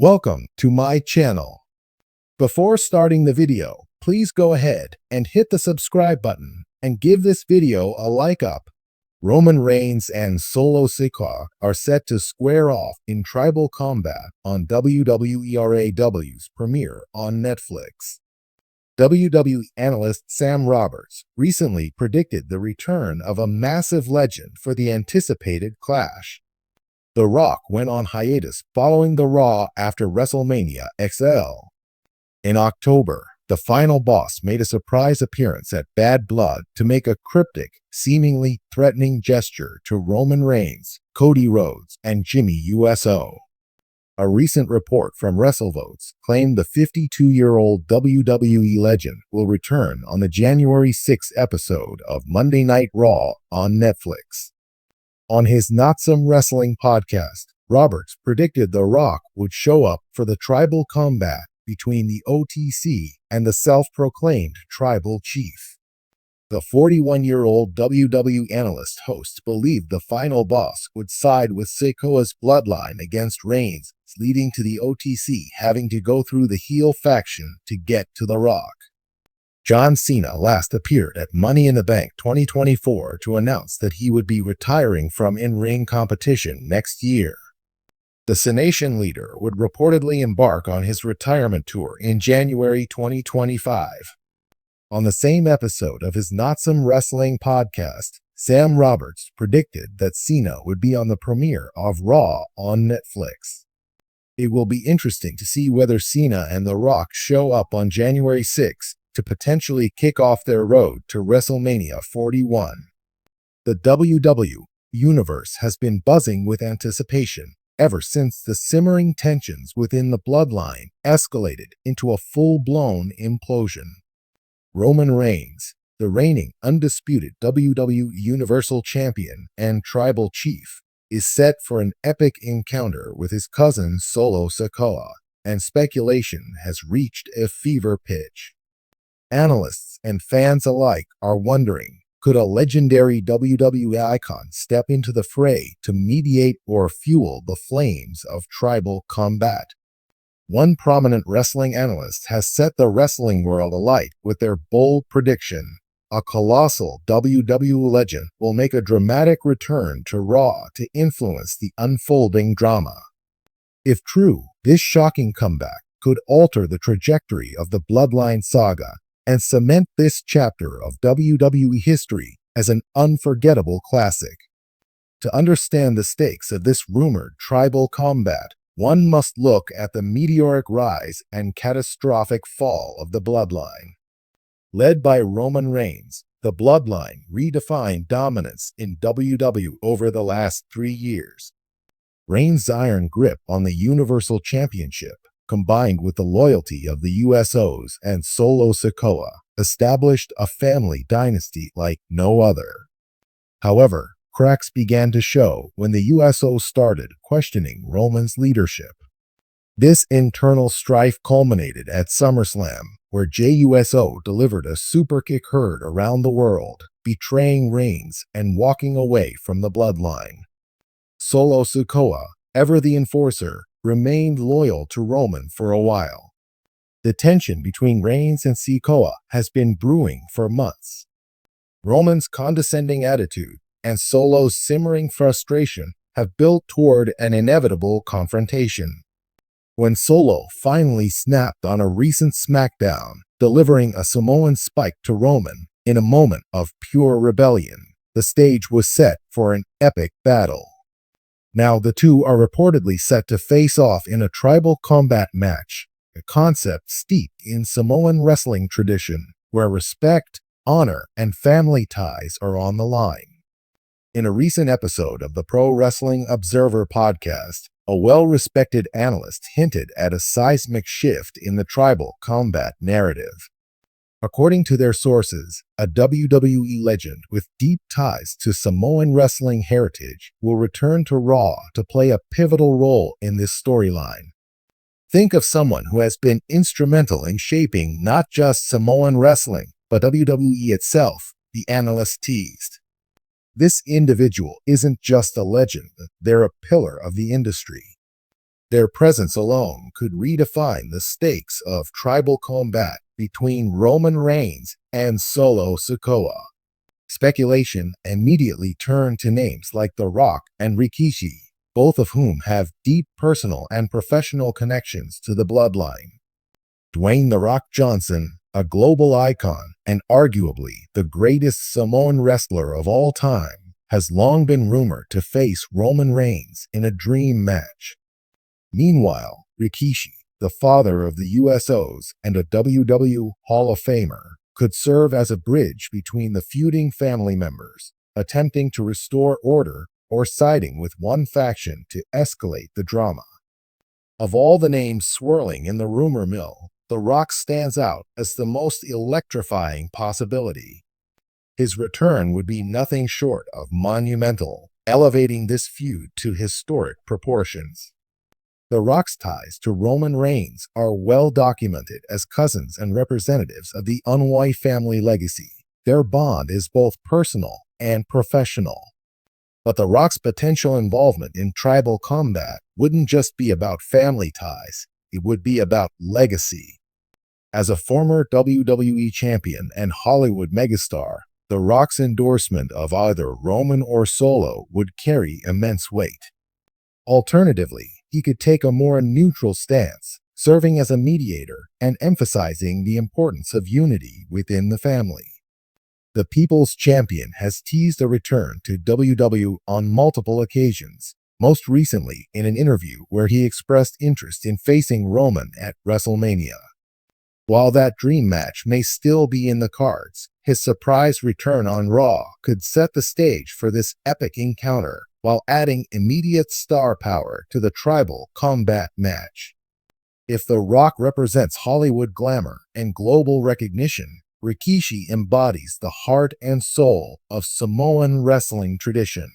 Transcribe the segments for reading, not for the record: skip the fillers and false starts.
Welcome to my channel. Before starting the video, please go ahead and hit the subscribe button and give this video a like up. Roman Reigns and Solo Sikoa are set to square off in tribal combat on WWE RAW's premiere on Netflix. WWE analyst Sam Roberts recently predicted the return of a massive legend for the anticipated clash. The Rock went on hiatus following the Raw after WrestleMania XL. In October, the final boss made a surprise appearance at Bad Blood to make a cryptic, seemingly threatening gesture to Roman Reigns, Cody Rhodes, and Jimmy USO. A recent report from WrestleVotes claimed the 52-year-old WWE legend will return on the January 6th episode of Monday Night Raw on Netflix. On his Not Some Wrestling podcast, Roberts predicted The Rock would show up for the tribal combat between the OTC and the self-proclaimed tribal chief. The 41-year-old WWE analyst host believed the final boss would side with Sikoa's Bloodline against Reigns, leading to the OTC having to go through the heel faction to get to The Rock. John Cena last appeared at Money in the Bank 2024 to announce that he would be retiring from in-ring competition next year. The Cenation leader would reportedly embark on his retirement tour in January 2025. On the same episode of his Not Some Wrestling podcast, Sam Roberts predicted that Cena would be on the premiere of Raw on Netflix. It will be interesting to see whether Cena and The Rock show up on January 6 to potentially kick off their road to WrestleMania 41. The WWE Universe has been buzzing with anticipation ever since the simmering tensions within the Bloodline escalated into a full-blown implosion. Roman Reigns, the reigning undisputed WWE Universal Champion and Tribal Chief, is set for an epic encounter with his cousin Solo Sikoa, and speculation has reached a fever pitch. Analysts and fans alike are wondering, could a legendary WWE icon step into the fray to mediate or fuel the flames of tribal combat? One prominent wrestling analyst has set the wrestling world alight with their bold prediction: a colossal WWE legend will make a dramatic return to Raw to influence the unfolding drama. If true, this shocking comeback could alter the trajectory of the Bloodline saga and cement this chapter of WWE history as an unforgettable classic. To understand the stakes of this rumored tribal combat, one must look at the meteoric rise and catastrophic fall of the Bloodline. Led by Roman Reigns, the Bloodline redefined dominance in WWE over the last 3 years. Reigns' iron grip on the Universal Championship, combined with the loyalty of the USOs and Solo Sikoa, established a family dynasty like no other. However, cracks began to show when the USOs started questioning Roman's leadership. This internal strife culminated at SummerSlam, where JUSO delivered a superkick heard around the world, betraying Reigns and walking away from the Bloodline. Solo Sikoa, ever the enforcer, remained loyal to Roman for a while. The tension between Reigns and Sikoa has been brewing for months. Roman's condescending attitude and Solo's simmering frustration have built toward an inevitable confrontation. When Solo finally snapped on a recent SmackDown, delivering a Samoan spike to Roman in a moment of pure rebellion, the stage was set for an epic battle. Now the two are reportedly set to face off in a tribal combat match, a concept steeped in Samoan wrestling tradition, where respect, honor, and family ties are on the line. In a recent episode of the Pro Wrestling Observer podcast, a well-respected analyst hinted at a seismic shift in the tribal combat narrative. According to their sources, a WWE legend with deep ties to Samoan wrestling heritage will return to Raw to play a pivotal role in this storyline. Think of someone who has been instrumental in shaping not just Samoan wrestling, but WWE itself, the analyst teased. This individual isn't just a legend, they're a pillar of the industry. Their presence alone could redefine the stakes of tribal combat between Roman Reigns and Solo Sikoa. Speculation immediately turned to names like The Rock and Rikishi, both of whom have deep personal and professional connections to the Bloodline. Dwayne "The Rock" Johnson, a global icon and arguably the greatest Samoan wrestler of all time, has long been rumored to face Roman Reigns in a dream match. Meanwhile, Rikishi, the father of the USOs and a WWE Hall of Famer, could serve as a bridge between the feuding family members, attempting to restore order or siding with one faction to escalate the drama. Of all the names swirling in the rumor mill, The Rock stands out as the most electrifying possibility. His return would be nothing short of monumental, elevating this feud to historic proportions. The Rock's ties to Roman Reigns are well documented as cousins and representatives of the Wwe family legacy. Their bond is both personal and professional. But The Rock's potential involvement in tribal combat wouldn't just be about family ties, it would be about legacy. As a former WWE champion and Hollywood megastar, The Rock's endorsement of either Roman or Solo would carry immense weight. Alternatively, he could take a more neutral stance, serving as a mediator and emphasizing the importance of unity within the family. The People's Champion has teased a return to WWE on multiple occasions, most recently in an interview where he expressed interest in facing Roman at WrestleMania. While that dream match may still be in the cards, his surprise return on Raw could set the stage for this epic encounter while adding immediate star power to the tribal combat match. If The Rock represents Hollywood glamour and global recognition, Rikishi embodies the heart and soul of Samoan wrestling tradition.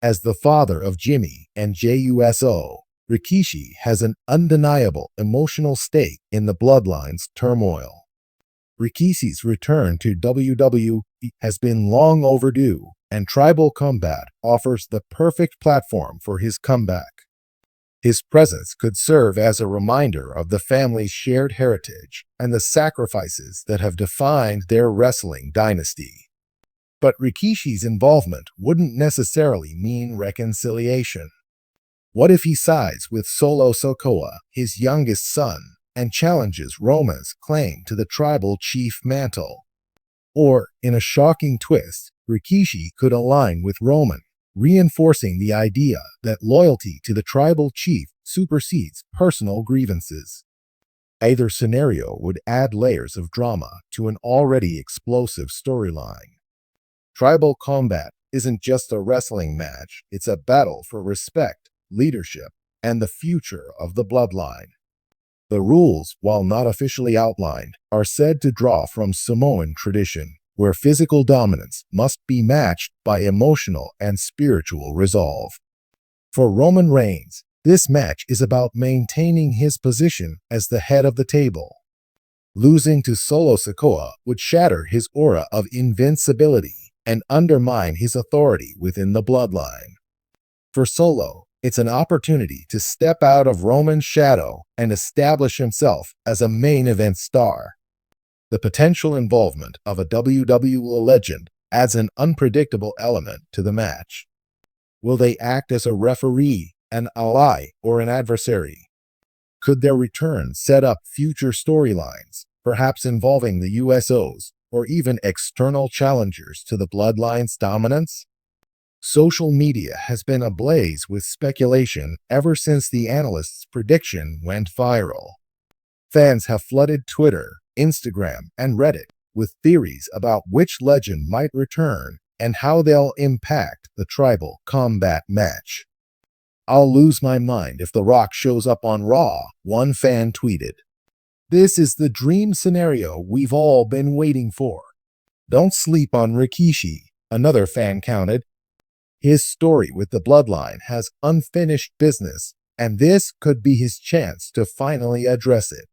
As the father of Jimmy and JUSO, Rikishi has an undeniable emotional stake in the Bloodline's turmoil. Rikishi's return to WWE has been long overdue, and tribal combat offers the perfect platform for his comeback. His presence could serve as a reminder of the family's shared heritage and the sacrifices that have defined their wrestling dynasty. But Rikishi's involvement wouldn't necessarily mean reconciliation. What if he sides with Solo Sikoa, his youngest son, and challenges Roman's claim to the tribal chief mantle? Or, in a shocking twist, Rikishi could align with Roman, reinforcing the idea that loyalty to the tribal chief supersedes personal grievances. Either scenario would add layers of drama to an already explosive storyline. Tribal combat isn't just a wrestling match, it's a battle for respect, leadership, and the future of the Bloodline. The rules, while not officially outlined, are said to draw from Samoan tradition, where physical dominance must be matched by emotional and spiritual resolve. For Roman Reigns, this match is about maintaining his position as the head of the table. Losing to Solo Sikoa would shatter his aura of invincibility and undermine his authority within the Bloodline. For Solo, it's an opportunity to step out of Roman's shadow and establish himself as a main event star. The potential involvement of a WWE legend adds an unpredictable element to the match. Will they act as a referee, an ally, or an adversary? Could their return set up future storylines, perhaps involving the USOs or even external challengers to the Bloodline's dominance? Social media has been ablaze with speculation ever since the analyst's prediction went viral. Fans have flooded Twitter, Instagram, and Reddit with theories about which legend might return and how they'll impact the tribal combat match. "I'll lose my mind if The Rock shows up on Raw," one fan tweeted. "This is the dream scenario we've all been waiting for." "Don't sleep on Rikishi," another fan counted. "His story with the Bloodline has unfinished business, and this could be his chance to finally address it."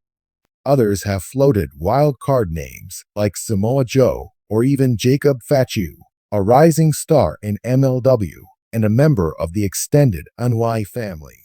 Others have floated wild card names like Samoa Joe or even Jacob Fatu, a rising star in MLW and a member of the extended Wwe family.